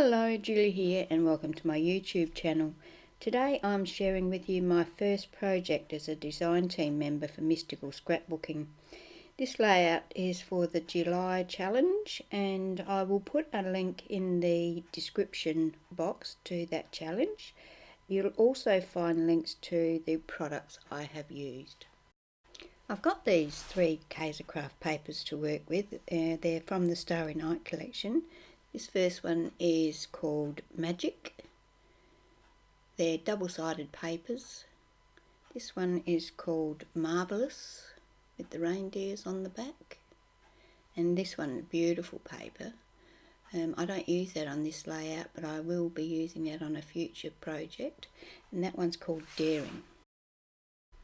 Hello, Julie here and welcome to my YouTube channel. Today I'm sharing with you my first project as a design team member for Mystical Scrapbooking. This layout is for the July challenge and I will put a link in the description box to that challenge. You'll also find links to the products I have used. I've got these three Kaisercraft papers to work with. They're from the Starry Night collection. This first one is called Magic. They're double-sided papers. This one is called Marvellous with the reindeers on the back. And this one, beautiful paper. I don't use that on this layout, but I will be using that on a future project. And that one's called Daring.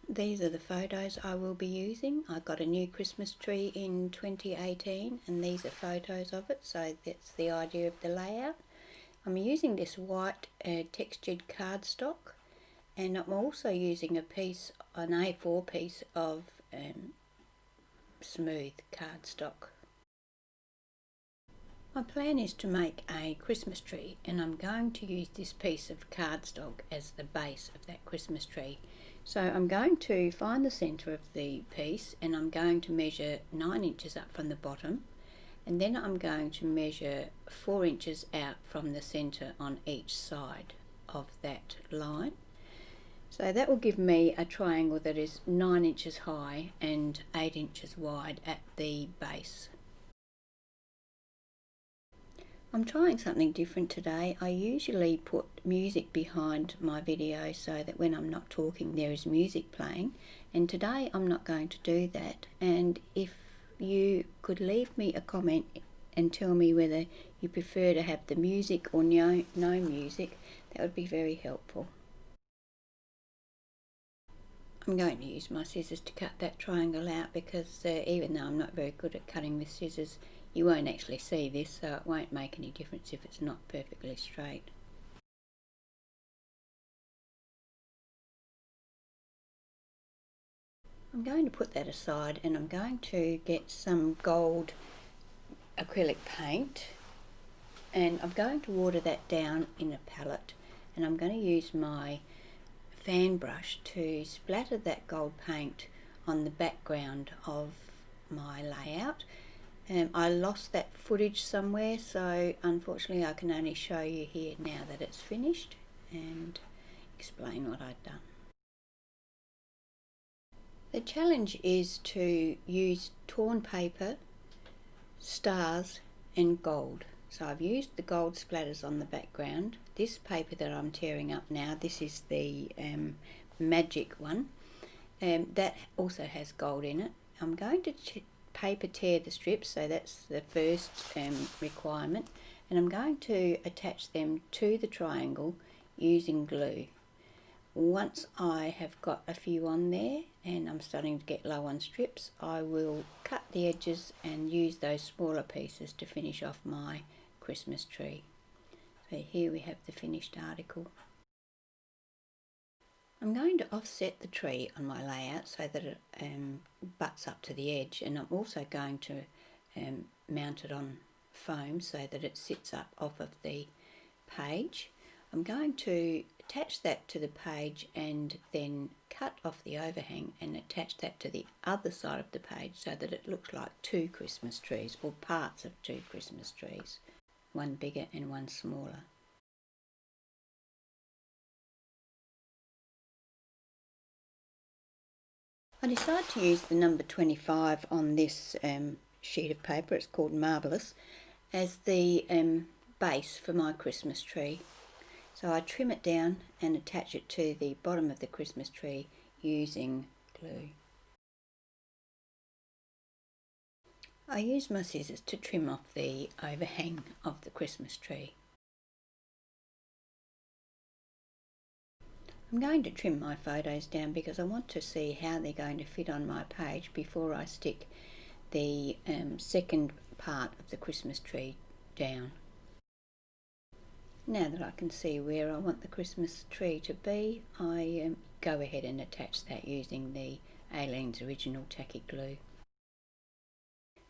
These are the photos I will be using. I got a new Christmas tree in 2018 and these are photos of it, so that's the idea of the layout. I'm using this white textured cardstock and I'm also using an A4 piece of smooth cardstock. My plan is to make a Christmas tree and I'm going to use this piece of cardstock as the base of that Christmas tree. So I'm going to find the centre of the piece and I'm going to measure 9 inches up from the bottom, and then I'm going to measure 4 inches out from the centre on each side of that line. So that will give me a triangle that is 9 inches high and 8 inches wide at the base. I'm trying something different today. I usually put music behind my video so that when I'm not talking there is music playing, and today I'm not going to do that. And if you could leave me a comment and tell me whether you prefer to have the music or no music, that would be very helpful. I'm going to use my scissors to cut that triangle out because even though I'm not very good at cutting with scissors, you won't actually see this, so it won't make any difference if it's not perfectly straight. I'm going to put that aside and I'm going to get some gold acrylic paint and I'm going to water that down in a palette, and I'm going to use my fan brush to splatter that gold paint on the background of my layout. I lost that footage somewhere, so unfortunately I can only show you here now that it's finished and explain what I've done. The challenge is to use torn paper, stars and gold. So I've used the gold splatters on the background. This paper that I'm tearing up now, this is the Magic one, that also has gold in it. I'm going to paper tear the strips, so that's the first requirement, and I'm going to attach them to the triangle using glue. Once I have got a few on there and I'm starting to get low on strips, I will cut the edges and use those smaller pieces to finish off my Christmas tree. So here we have the finished article. I'm going to offset the tree on my layout so that it butts up to the edge, and I'm also going to mount it on foam so that it sits up off of the page. I'm going to attach that to the page and then cut off the overhang and attach that to the other side of the page so that it looks like two Christmas trees, or parts of two Christmas trees, one bigger and one smaller. I decided to use the number 25 on this sheet of paper, it's called Marvellous, as the base for my Christmas tree. So I trim it down and attach it to the bottom of the Christmas tree using glue. I use my scissors to trim off the overhang of the Christmas tree. I'm going to trim my photos down because I want to see how they're going to fit on my page before I stick the second part of the Christmas tree down. Now that I can see where I want the Christmas tree to be, I go ahead and attach that using the Aleene's Original Tacky Glue.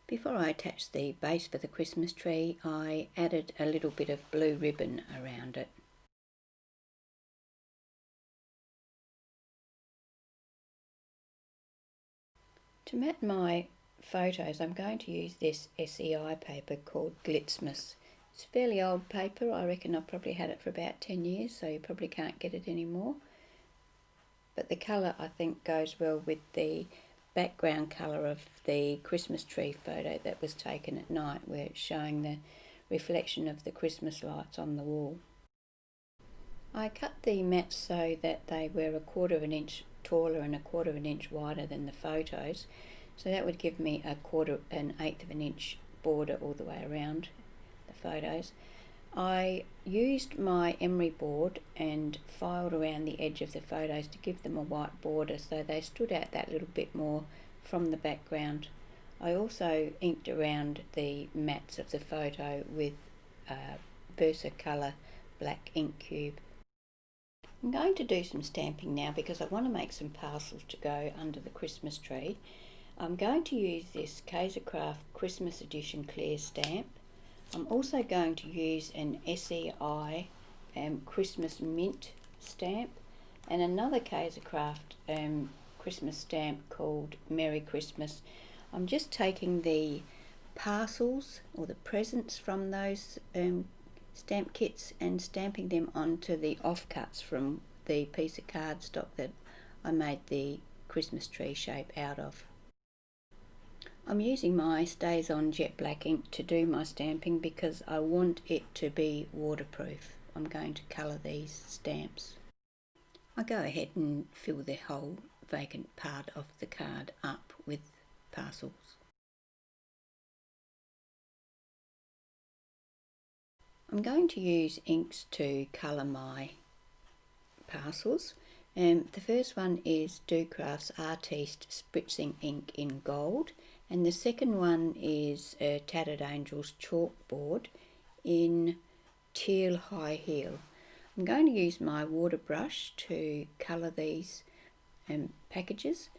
Before I attached the base for the Christmas tree, I added a little bit of blue ribbon around it. To mat my photos, I'm going to use this SEI paper called Glitzmas. It's fairly old paper. I reckon I've probably had it for about 10 years, so you probably can't get it anymore. But the colour, I think, goes well with the background colour of the Christmas tree photo that was taken at night, where it's showing the reflection of the Christmas lights on the wall. I cut the mats so that they were 1/4 of an inch taller and 1/4 of an inch wider than the photos, so that would give me an 1/8 of an inch border all the way around the photos. I used my emery board and filed around the edge of the photos to give them a white border so they stood out that little bit more from the background. I also inked around the mats of the photo with Versacolour black ink cube. I'm going to do some stamping now because I want to make some parcels to go under the Christmas tree. I'm going to use this Kaisercraft Christmas Edition clear stamp. I'm also going to use an SEI Christmas Mint stamp and another Kaisercraft Christmas stamp called Merry Christmas. I'm just taking the parcels or the presents from those stamp kits and stamping them onto the offcuts from the piece of cardstock that I made the Christmas tree shape out of. I'm using my Stays On jet black ink to do my stamping because I want it to be waterproof. I'm going to colour these stamps. I go ahead and fill the whole vacant part of the card up with parcels. I'm going to use inks to colour my parcels. The first one is Ducraft's Artiste Spritzing ink in gold, and the second one is Tattered Angel's chalkboard in teal high heel. I'm going to use my water brush to colour these packages,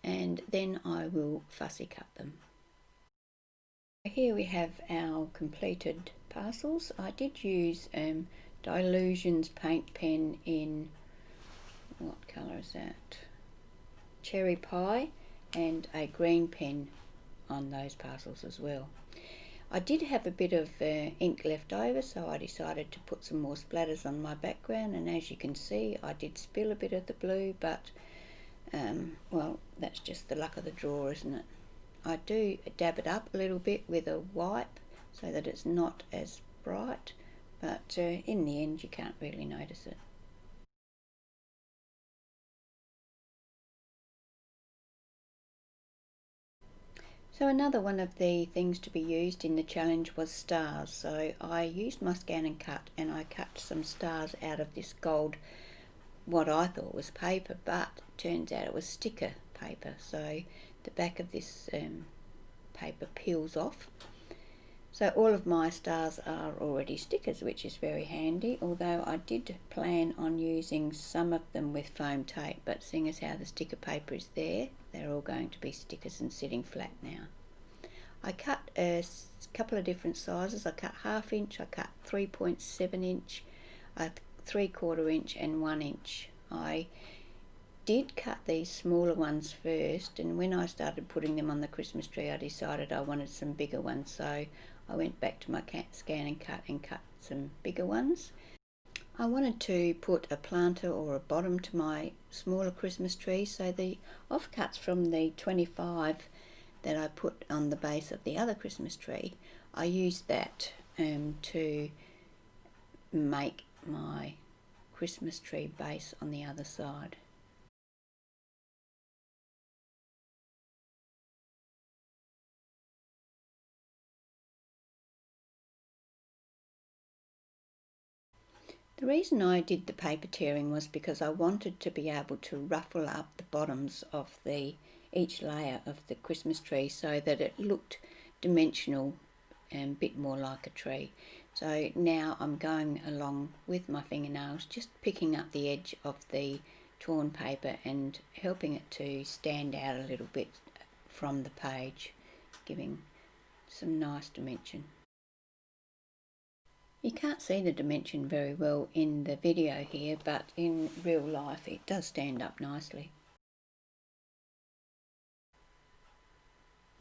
and then I will fussy cut them. Here we have our completed parcels. I did use Dilutions paint pen in, what colour is that? Cherry Pie, and a green pen on those parcels as well. I did have a bit of ink left over, so I decided to put some more splatters on my background, and as you can see I did spill a bit of the blue, but well, that's just the luck of the draw, isn't it? I do dab it up a little bit with a wipe so that it's not as bright, but in the end you can't really notice it. So another one of the things to be used in the challenge was stars. So I used my scan and cut, and I cut some stars out of this gold, what I thought was paper, but turns out it was sticker paper. So the back of this paper peels off. So all of my stars are already stickers, which is very handy, although I did plan on using some of them with foam tape, but seeing as how the sticker paper is there, they're all going to be stickers and sitting flat now. I cut a couple of different sizes. I cut 1/2 inch, I cut 3.7 inch, 3/4 inch and 1 inch. I did cut these smaller ones first, and when I started putting them on the Christmas tree I decided I wanted some bigger ones, so I went back to my scan and cut some bigger ones. I wanted to put a planter or a bottom to my smaller Christmas tree, so the offcuts from the 25 that I put on the base of the other Christmas tree, I used that to make my Christmas tree base on the other side. The reason I did the paper tearing was because I wanted to be able to ruffle up the bottoms of each layer of the Christmas tree so that it looked dimensional and a bit more like a tree. So now I'm going along with my fingernails, just picking up the edge of the torn paper and helping it to stand out a little bit from the page, giving some nice dimension. You can't see the dimension very well in the video here, but in real life it does stand up nicely.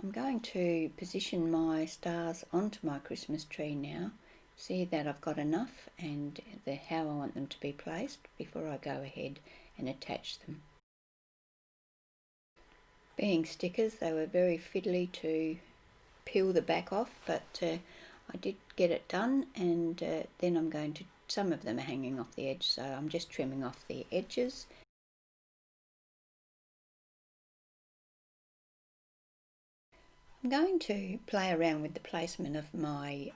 I'm going to position my stars onto my Christmas tree now, see that I've got enough and how I want them to be placed before I go ahead and attach them. Being stickers, they were very fiddly to peel the back off, but I did get it done, and then I'm going to, some of them are hanging off the edge, so I'm just trimming off the edges. I'm going to play around with the placement of my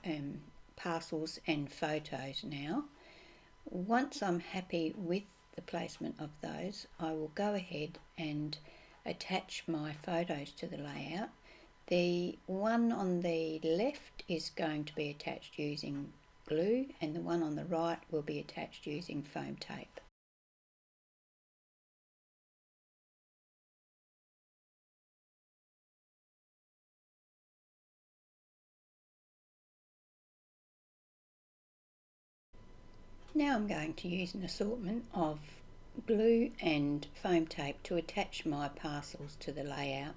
parcels and photos now. Once I'm happy with the placement of those, I will go ahead and attach my photos to the layout. The one on the left is going to be attached using glue, and the one on the right will be attached using foam tape. Now I'm going to use an assortment of glue and foam tape to attach my parcels to the layout.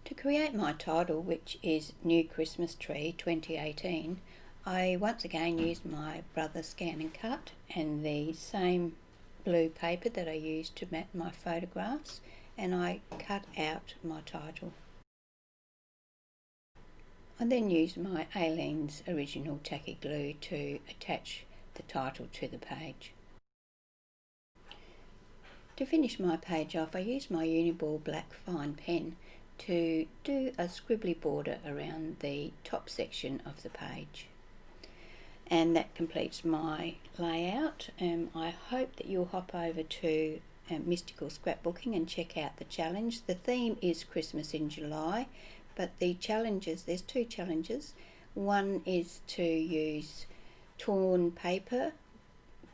To create my title, which is New Christmas Tree 2018, I once again used my Brother Scan and Cut and the same blue paper that I used to mat my photographs, and I cut out my title. I then used my Aleene's original tacky glue to attach the title to the page. To finish my page off, I used my Uniball black fine pen to do a scribbly border around the top section of the page. And that completes my layout. I hope that you'll hop over to Mystical Scrapbooking and check out the challenge. The theme is Christmas in July, but the challenges, there's two challenges. One is to use torn paper,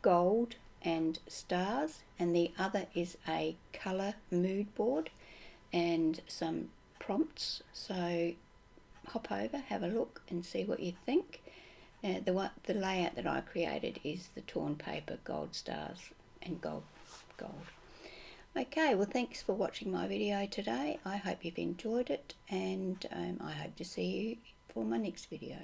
gold and stars, and the other is a colour mood board and some prompts. So hop over, have a look and see what you think. The layout that I created is the torn paper, gold stars and gold. Okay, well, thanks for watching my video today. I hope you've enjoyed it, and I hope to see you for my next video.